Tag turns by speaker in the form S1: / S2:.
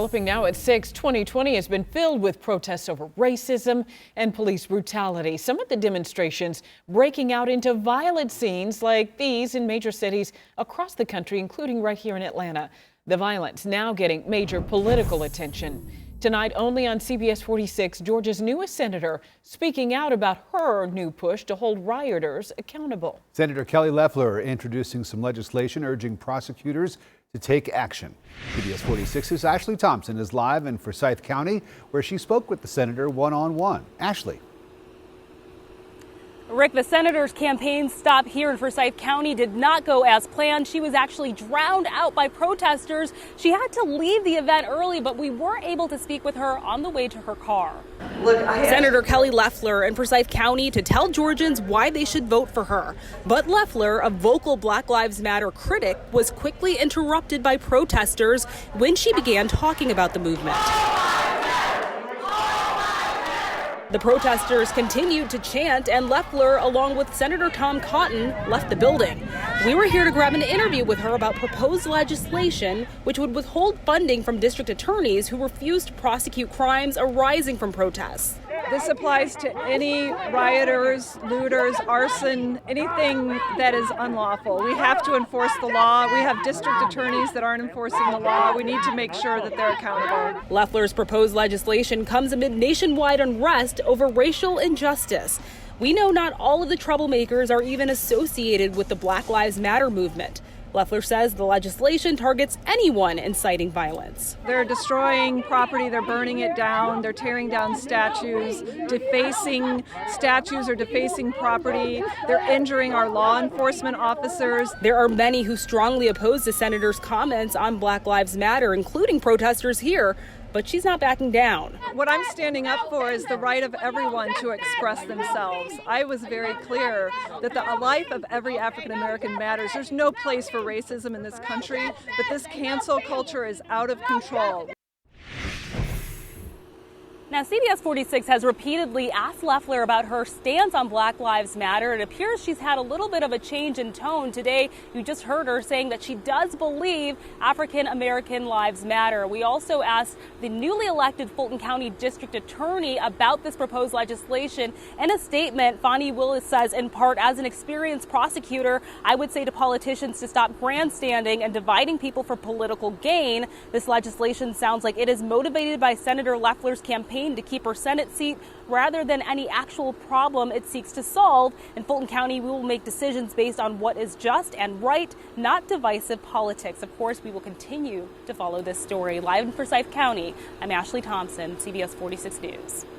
S1: Developing now at 6, 2020 has been filled with protests over racism and police brutality. Some of the demonstrations breaking out into violent scenes like these in major cities across the country, including right here in Atlanta. The violence now getting major political attention. Tonight, only on CBS 46, Georgia's newest senator speaking out about her new push to hold rioters accountable.
S2: Senator Kelly Loeffler introducing some legislation urging prosecutors to take action. CBS 46's Ashley Thompson is live in Forsyth County, where she spoke with the senator one-on-one. Ashley.
S3: Rick, the senator's campaign stop here in Forsyth County did not go as planned. She was actually drowned out by protesters. She had to leave the event early, but we were able to speak with her on the way to her car. Senator Kelly Loeffler in Forsyth County to tell Georgians why they should vote for her. But Loeffler, a vocal Black Lives Matter critic, was quickly interrupted by protesters when she began talking about the movement. The protesters continued to chant, and Loeffler, along with Senator Tom Cotton, left the building. We were here to grab an interview with her about proposed legislation which would withhold funding from district attorneys who refuse to prosecute crimes arising from protests.
S4: This applies to any rioters, looters, arson, anything that is unlawful. We have to enforce the law. We have district attorneys that aren't enforcing the law. We need to make sure that they're accountable.
S3: Loeffler's proposed legislation comes amid nationwide unrest over racial injustice. We know not all of the troublemakers are even associated with the Black Lives Matter movement. Loeffler says the legislation targets anyone inciting violence.
S4: They're destroying property, they're burning it down, they're tearing down statues, defacing statues or defacing property. They're injuring our law enforcement officers.
S3: There are many who strongly oppose the senator's comments on Black Lives Matter, including protesters here. But she's not backing down.
S4: What I'm standing up for is the right of everyone to express themselves. I was very clear that the life of every African American matters. There's no place for racism in this country, but this cancel culture is out of control.
S3: Now, CBS 46 has repeatedly asked Loeffler about her stance on Black Lives Matter. It appears she's had a little bit of a change in tone. Today, you just heard her saying that she does believe African American lives matter. We also asked the newly elected Fulton County District Attorney about this proposed legislation. In a statement, Fonnie Willis says, in part, as an experienced prosecutor, I would say to politicians to stop grandstanding and dividing people for political gain. This legislation sounds like it is motivated by Senator Loeffler's campaign to keep her Senate seat rather than any actual problem it seeks to solve. In Fulton County, we will make decisions based on what is just and right, not divisive politics. Of course, we will continue to follow this story. Live in Forsyth County, I'm Ashley Thompson, CBS 46 News.